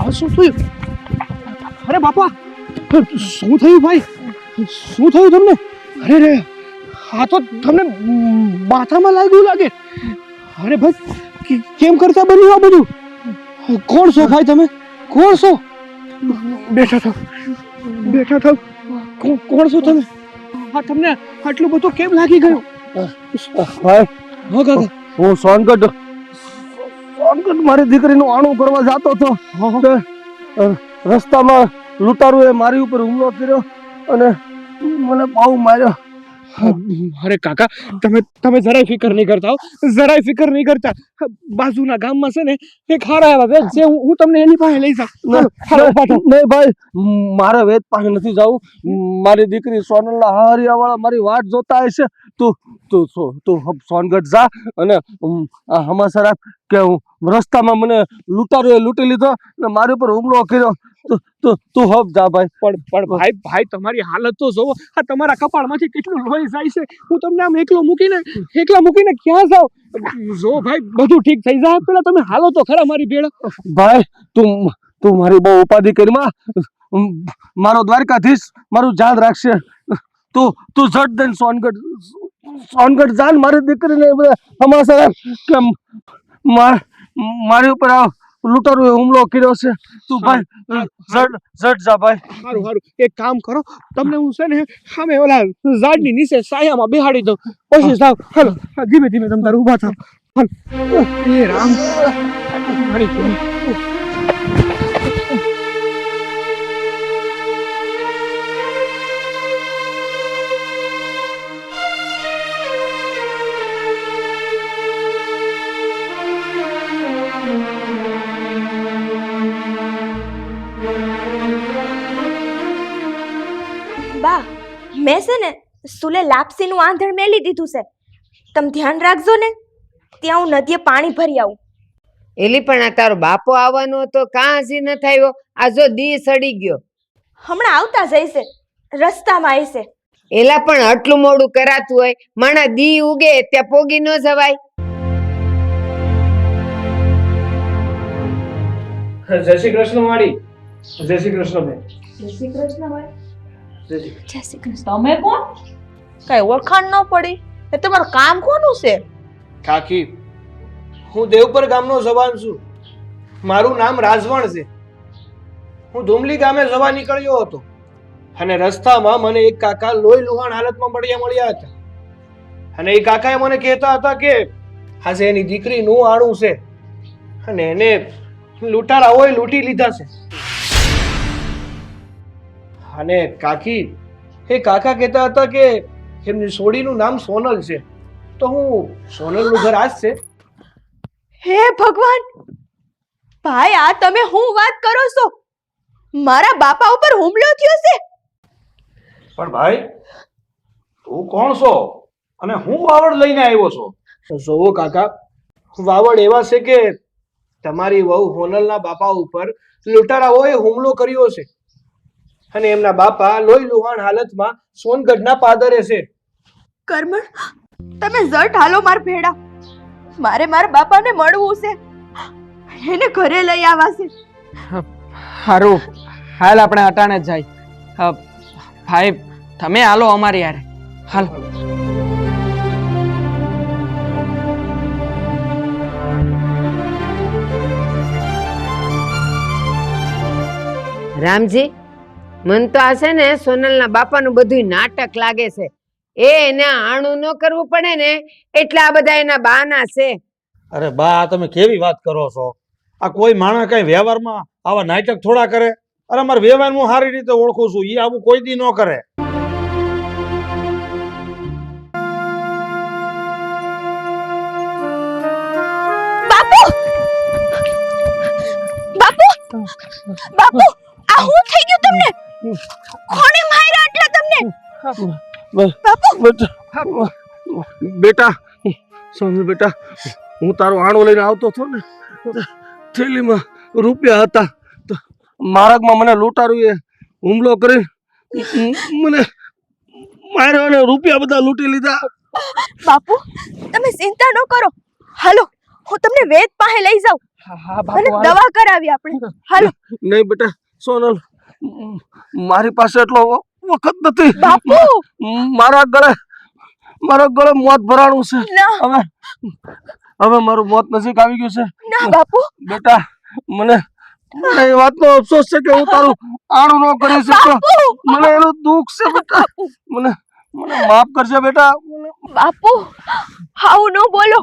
આ શું થયું? અરે બાપા, શું થયું ભાઈ? શું થયું તમને? અરે રે, આ તો તમને માથામાં લાગ્યું લાગે. અરે ભાઈ, કેમ કરતા બન્યું આ બધું? કોણ છો ભાઈ તમે? કોણ છો? બેઠા થાવ, બેઠા થાવ. કોણ છો તમે? આ તમને આટલું બધું કેમ લાગી ગયું? ભાઈ, હા કાકા, હું સોનગઢ મારી દીકરીનું આણું કરવા જતો હતો. રસ્તામાં લૂંટારુએ મારી ઉપર હુમલો કર્યો અને મને બહુ માર્યો. અરે કાકા, તમે જરાય ફિકર નહીં કરતા હો, જરાય ફિકર નહીં કરતા. બાજુના ગામમાં છે ને એક હારા એવા વેદ છે, હું તમને એની પાસે લઈ જાઉં. નહીં ભાઈ, મારે વેદ પાસે નથી જવું. મારી દીકરી સોનલના હારિયાવાળા મારી વાટ જોતા હશે. તું સોનગઢ જા અને હમાસર આપ કે રસ્તામાં મને લૂંટારુએ લૂંટી લીધો અને મારી ઉપર હુમલો કર્યો. તું હબ જા ભાઈ. પણ ભાઈ તમારી હાલત તો જોવો. આ તમારા કપાળમાંથી કેટલું લોહી જાય છે. હું તમને આમ એકલો મૂકીને ક્યાં જાઉં? જો ભાઈ, બધું ઠીક થઈ જાય પેલા તમે હાલો તો ખરા મારી ભેળા. ભાઈ, તું મારી બહુ ઉપાધિ કરીમાં. મારો દ્વારકાધીશ મારું ધ્યાન રાખશે. તું ઝટ દઈને સોનગઢ જાન મારી દીકરીને હમાસર કે મારી ઉપર લૂંટારુએ હુમલો કર્યો છે. તું ભાઈ ઝટ જા ભાઈ. સારું, એક કામ કરો, તમને હું છે ને સામે ઓલા ઝાડની નીચે સાયામાં બેહાડી દઉં, પછી જાવ. હાલો, ધીમે ધીમે તમે તાર ઊભા થાવ. એ રામ, મારી જોઈ. બા, મેં છે ને સુલે લાપસીનું આંધણ મેલી દીધું છે. તમે ધ્યાન રાખજો ને, ત્યાં હું નદીએ પાણી ભરી આવું. એલી પણ આ તારો બાપો આવવાનો હતો, કાં હજી ન થયો? આ જો દી સડી ગયો. હમણાં આવતા જઈશે, રસ્તામાં આવશે. એલા પણ આટલું મોડું કરાતું હોય, માણા દી ઉગે ત્યાં પોગી ન જવાય. જય શ્રી કૃષ્ણ માડી. જય શ્રી કૃષ્ણ બેન. જય શ્રી કૃષ્ણ ભાઈ. જય શ્રી જય શ્રી કૃષ્ણ. તમે કોણ? કઈ ઓળખાણ ન પડી. એ તમારું કામ કોનું છે? કાકી, હું દેવપર ગામનો જવાન છું. મારું નામ રાજવણ છે. હું ધુમલી ગામે જવા નીકળ્યો હતો અને રસ્તામાં મને એક કાકા લોહી લુહાણ હાલતમાં મળ્યા હતા. અને એ કાકાએ મને કહેતા હતા કે આજે એની દીકરીનું આણું છે અને એને લૂંટારાઓએ લૂંટી લીધા છે. અને કાકી, એ કાકા કહેતા હતા કે એમની સોડીનું નામ સોનલ છે. તો હું સોનલનું ઘર આ જ છે. હે ભગવાન! ભાઈ, આ તમે હું વાત કરો છો? મારા બાપા ઉપર હુમલો થયો છે. પણ ભાઈ, તું કોણ છો અને હું વાવડ લઈને આવ્યો છો? જોવો કાકા, વાવડ એવા છે કે તમારી વહુ હોનલના બાપા ઉપર લૂંટારાઓએ હુમલો કર્યો છે અને એમના બાપા લોહી લુહાણ હાલતમાં સોનગઢના પાદરે છે. કરમણ, તમે ઝટ હાલો માર ભેડા. મારે મારા બાપાને મળવું છે, એને ઘરે લઈ આવવા છે. હારું, હાલ આપણે અટાણે જ જાય. ભાઈ, તમે હાલો અમારી યારે. હાલ. રામજી, મન તો આ છે ને સોનલના બાપાનું બધું નાટક લાગે છે. એને આણું ન કરવું પડે ને એટલે આ બધા એના બહાના છે. અરે બા, તમે કેવી વાત કરો છો? આ કોઈ માણસ કઈ વ્યવહારમાં આવા નાટક થોડા કરે? અરે મારા વ્યવહાર હું સારી રીતે ઓળખું છું. એ આવું કોઈ દી ન કરે. બાપુ! બાપુ! બાપુ! આ શું થઈ ગયું તમને? કોણે માર્યા એટલે તમને? બાપુ! બેટા, સોનલ બેટા, હું તારો આણો લઈને આવતો હતો ને, થેલીમાં રૂપિયા હતા. માર્ગમાં મને લૂંટારુએ હુમલો કરી મને માર્યો અને રૂપિયા બધા લૂંટી લીધા. બાપુ, તમે ચિંતા ન કરો. હાલો, હું તમને વેદ પાસે લઈ જાઉં. હા અને બાપુ હાલો. દવા કરાવી આપણે હાલો નહીં બેટા સોનલ, મારી પાસે એટલો વખત નથી. બાપુ મારા ગળે મોત ભરાણું છે. ના હવે મારું મોત નજીક આવી ગયું છે. ના બાપુ બેટા મને એ વાતનો અફસોસ છે કે હું તારું આણું ન કરી શક્યો. મને એનું દુઃખ છે બેટા. મને માફ કરજે બેટા. બાપુ આવું ન બોલો,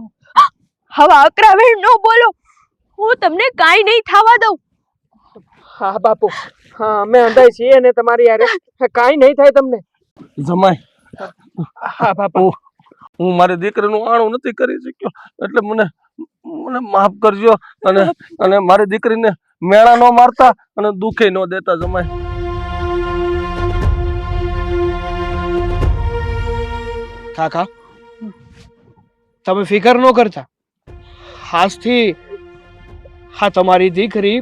હવે અકરાવેણ ન બોલો. હું તમને કાંઈ નહીં થવા દઉં. હા બાપુ, હા અમે અંધાઈ છીએ ને તમારી યારે કાંઈ નહીં થાય તમને. જમાઈ, હા બાપુ. હું મારી દીકરીનું આણું નથી કરી શક્યો એટલે મને માફ કરજો. અને મારી દીકરીને મેળા ન મારતા અને દુખે ન દેતા જમાઈ. કાકા તમે ફિકર ન કરતા. આજથી હા તમારી દીકરી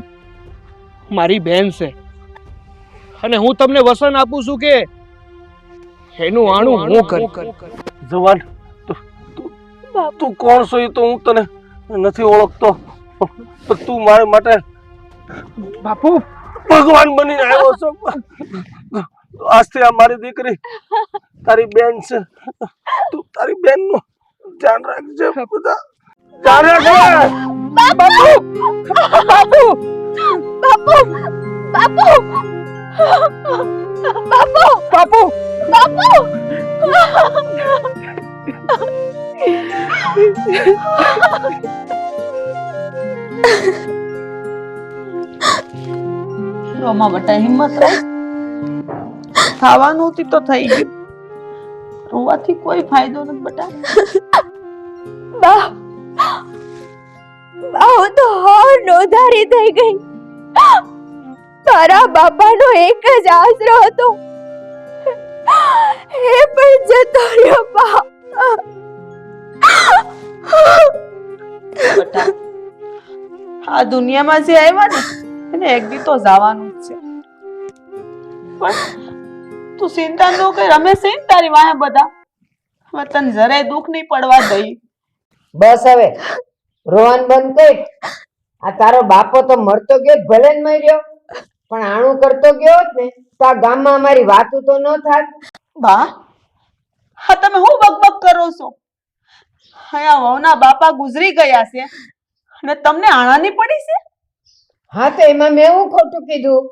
મારી બેન છે અને હું તમને વસન આપું છું કે એનું આણું હું કરીશ. જવાન, તું કોણ છો એ તો હું તને નથી ઓળખતો, પણ તું મારા માટે બાપુ ભગવાન બનીને આવ્યો છો. આજથી આ મારી દીકરી તારી બેન છે. તું તારી બેન નું ધ્યાન રાખજે. બધા ધ્યાન રાખજે. બાપુ બાપુ બાપુ બાપુ બાપુ બાપુ રોમા બટા હિંમત રાખ. થવાનું હતી તો થઈ ગયું. રોવાથી કોઈ ફાયદો નથી બટા. બા હું તો હોર નોંધારી થઈ ગઈ. તારા બાપાનો એક જ આશરો હતો, એ પણ જતો રહ્યો. બા બટા આ દુનિયામાં જે આવ્યા ને એને એક દી તો જવાનું જ છે. પણ તું ચિંતા ન કર, અમે છે ને તારી વાહે બધા. હવે તને જરાય દુઃખ નહીં પડવા દઈ. બસ હવે રોવાનું બંધ કર. આ તારો બાપો તો મરતો ગયો ભલે ને મર્યો, પણ આણું કરતો ગયો હોત ને તો આ ગામમાં અમારી વાતું તો ન થાત. બા હા તમે હું બકબક કરો છો? અહીંયા વહુના બાપા ગુજરી ગયા છે અને તમને આણાની પડી છે. હા તો એમાં મેં હું ખોટું કીધું?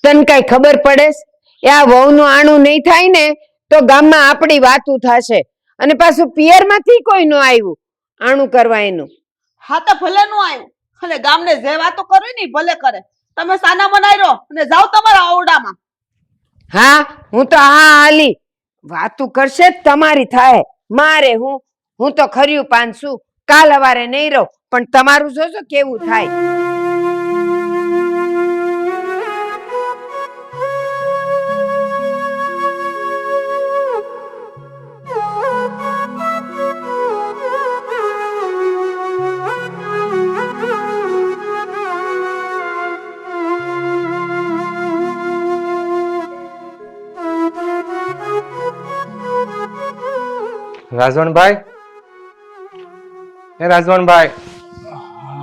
તને કઈ ખબર પડે એ આ વહુનું આણું નહીં થાય ને તો ગામમાં આપણી વાતું થશે અને પાછું પિયરમાંથી કોઈ ન આવ્યું આણું કરવા એનું. હા તો ભલે નું આવ્યું અને ગામને જે વાતો કરવી ને ઈ ભલે કરે. તમે સાના મનાઈ રહો અને જાઓ તમારા ઓરડામાં. હા હું તો હા હાલી વાતું કરશે જ તમારી થાય. મારે હું તો ખર્યું પાંચસું કાલ હવારે નહીં રહું, પણ તમારું જોજો કેવું થાય. રાજવણભાઈ, હે રાજવણભાઈ,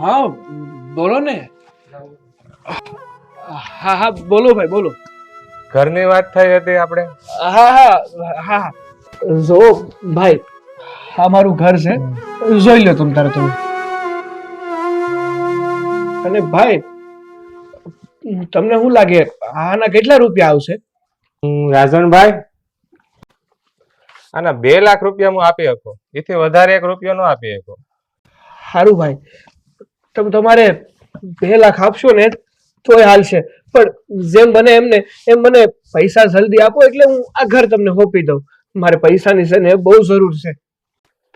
હા બોલો ને. હા હા બોલો ભાઈ બોલો. ઘરની વાત થઈ હતી આપણે. હા હા હા જો ભાઈ આ મારું ઘર છે, જોઈ લો તમે તારે તમે. અને ભાઈ તમને શું લાગે આના કેટલા રૂપિયા આવશે? રાજવણભાઈ, આના 2 લાખ રૂપિયા હું આપી શકું, એથી વધારે 1 રૂપિયો ન આપી શકું. સારું ભાઈ, તમે તમારે 2 લાખ આપશો ને તોય હાલશે, પણ જેમ બને એમને એમ મને પૈસા જલ્દી આપો એટલે હું આ ઘર તમને સોંપી દઉં. મારે પૈસાની છે ને બહુ જરૂર છે.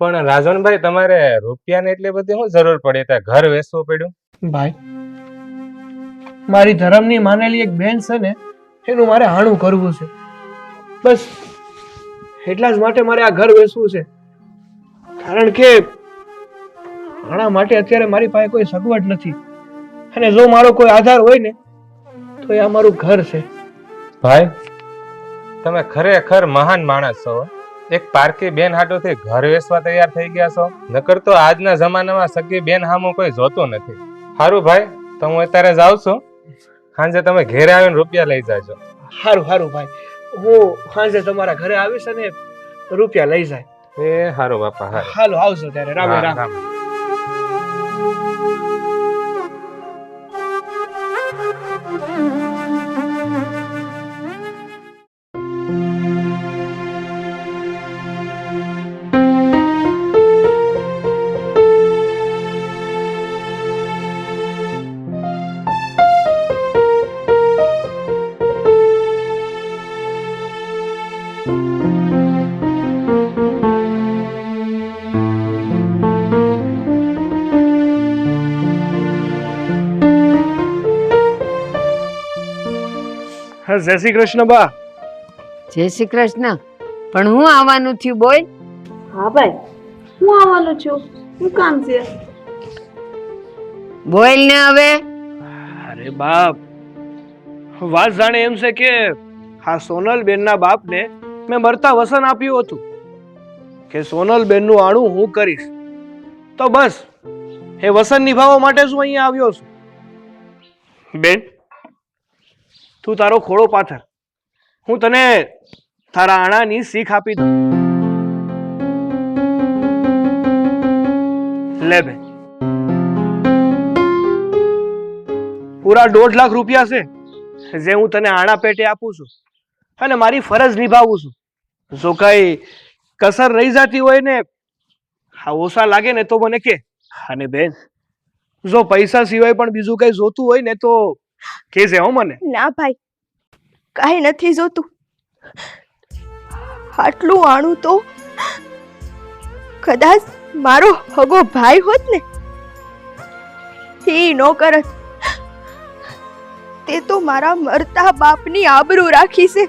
પણ રાજવણભાઈ, તમારે રૂપિયાની એટલી બધી શું જરૂર પડી? ત્યાં ઘર વેચવું પડ્યું? ભાઈ મારી ધર્મની માનેલી એક બેન છે ને એનું મારે હાણું કરવું છે, બસ એટલા જ માટે મારે આ ઘર વેચવું છે. કારણ કે આના માટે અત્યારે મારી પાસે કોઈ સગવડ નથી, અને જો મારો કોઈ આધાર હોય ને તો એ આ મારું ઘર છે. ભાઈ, તમે ખરેખર મહાન માણસ છો. એક પારકી બેન હાટુથી ઘર વેચવા તૈયાર થઈ ગયા છો. નકર તો આજના જમાનામાં સગી બેન હામું કોઈ જોતું નથી. સારું ભાઈ, તો હું અત્યારે જાઉં છું. સાંજે તમે ઘેરે આવીને રૂપિયા લઈ જાજો. સારું સારું ભાઈ, હું સાંજે તમારા ઘરે આવીશ અને રૂપિયા લઈ જાય. એ સારું બાપા, સારું. હાલો આવજો ત્યારે. રામે હા, રામ. રામ. હા, જય શ્રી કૃષ્ણ બા. જય શ્રી કૃષ્ણ. પણ હું આવવાનું થયું બોલ. હા ભાઈ, હું આવવાનું છું. શું કામ છે? બોલ ને હવે. અરે બાપ, વાત જાણે એમ છે કે હા સોનલ બેનના બાપને મેં મરતા વસન આપ્યું હતું કે સોનલ બેનનું આણું હું કરીશ. તો બસ એ વસન નિભાવવા માટે શું અહીંયા આવ્યો છું. બેન, તું તારો ખોળો પાથર, હું તને તારા આણાની શીખ આપી દઉં. લે બેન, પૂરા 1.5 લાખ રૂપિયા છે જે હું તને આણા પેટે આપું છું અને મારી ફરજ નિભાવું છું. જો કઈ કસર રહી જતી હોય ને હા ઓછા લાગે ને તો મને કે. અને બેન, જો પૈસા સિવાય પણ બીજું કઈ જોતું હોય ને તો કહેજે હો મને. ના ભાઈ, કાંઈ નથી જોતું. આટલું આણું તો કદાચ મારો હગો ભાઈ હોત ને એ નો કરત. તે તો મારા મરતા બાપની આબરૂ રાખી છે.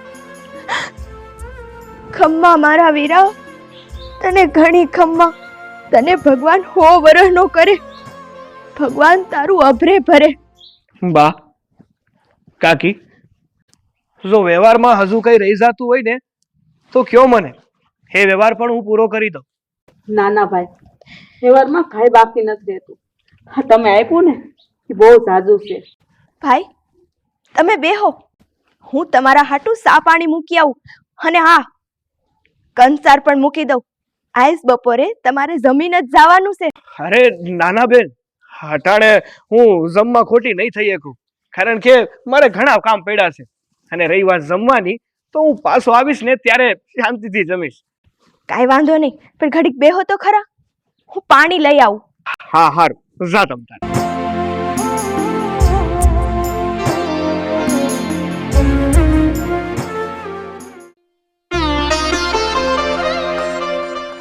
ખમ્મા મારા વીરા, તને ઘણી ખમ્મા. તને ભગવાન 100 વર્ષ નો કરે. ભગવાન તારું અભરે ભરે. બા, કાકી, જો વ્યવહારમાં હજુ કઈ રહી જતું હોય ને તો કયો મને, એ વ્યવહાર પણ હું પૂરો કરી દઉં. ના ના ભાઈ, વ્યવહારમાં કાંઈ બાકી નથી રહેતું. હા, તમે આપ્યું ને એ બહુ ઝાઝું છે. ભાઈ, તમે બેહો, હું તમારા હાટું સા પાણી મૂકી આવું. અને હા, કંસાર પણ મૂકી દઉં. આઈસ બપોરે તમારે જમીન જ જવાનું છે. અરે નાના બેન, અટાણે હું જમવા ખોટી નહીં થઈ શકું, કારણ કે મારે ઘણા કામ પડ્યા છે. અને રહી વાત જમવાની, તો હું પાછો આવીશ ને ત્યારે શાંતિથી જમીશ. કાંઈ વાંધો નહીં, પણ ઘડીક બેહો તો ખરા, હું પાણી લઈ આવું. હા હારું, જા તમ તારે.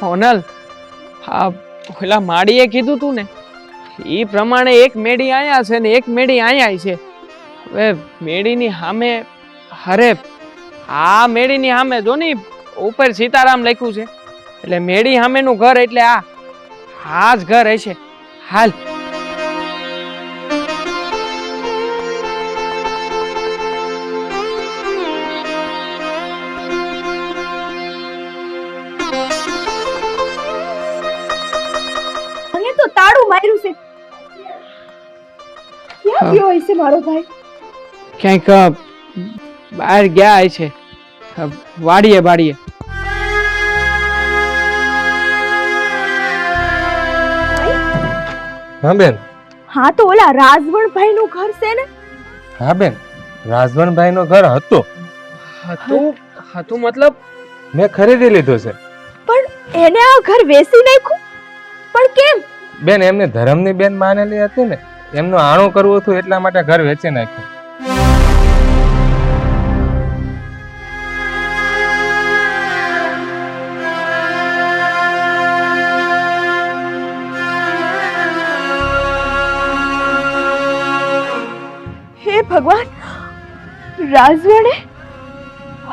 સોનલ, હા પેલા માડીએ કીધું તું ને એ પ્રમાણે એક મેડી આયા છે ને એક મેડી આયા છે. હવે મેડીની સામે, અરે આ મેડીની સામે જો ની ઉપર સીતારામ લખ્યું છે, એટલે મેડી સામેનું ઘર એટલે આ જ ઘર હશે. હાલ. મને તો તાળું માર્યું છે. ક્યાં ગયો હશે મારો ભાઈ? ક્યાંક બહાર ગયા છે, વાડીએ વાડીએ. હા બેન. હા તો ઓલા રાજવણભાઈ નું ઘર છે ને? હા બેન, રાજવણભાઈ નું ઘર હતું. હતું મતલબ? મેં ખરીદી લીધું છે. પણ એને આ ઘર વેચી નાખ્યું? પણ કેમ? બેન, એમને ધર્મની બેન માનેલી હતી ને, એમનું આણું કરવું હતું એટલા માટે ઘર વેચી નાખ્યું. હે ભગવાન, રાજવણે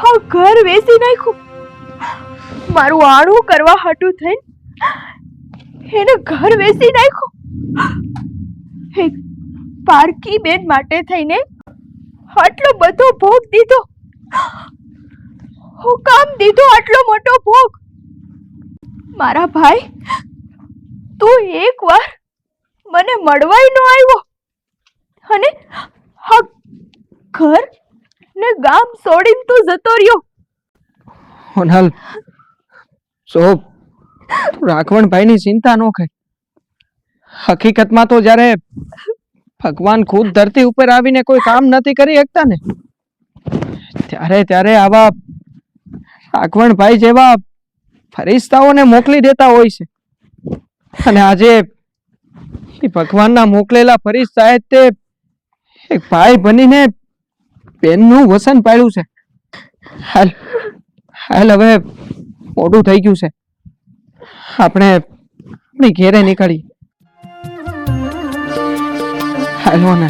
આ ઘર વેચી નાખ્યું. મારું આણું કરવા હાટું થઈને એને ઘર વેચી નાખ્યું. હે પારકી બેન માટે થઈને આટલો બધો ભોગ દીધો. હું કામ દીધો આટલો મોટો ભોગ? મારા ભાઈ, તું એકવાર મને મળવાય ન આવ્યો. અને હા ઘર ને ગામ છોડીને તું જતો રહ્યો. હોનલ જો તું રાઘવણભાઈની ચિંતા ન કર. હકીકતમાં તો જ્યારે ભગવાન ખુદ ધરતી ઉપર આવીને કોઈ કામ નથી કરી શકતા ને ત્યારે આવા રાઘવણભાઈ જેવા ફરિશ્તાઓને મોકલી દેતા હોય છે. અને આજે એ ભગવાનના મોકલેલા ફરિશ્તાએ તે એક ભાઈ બનીને બેનનું વસન પાડ્યું છે. હાલ હાલ હવે મોડું થઈ ગયું છે, આપણે આપણી ઘેરે નીકળીએ. હાલો ને.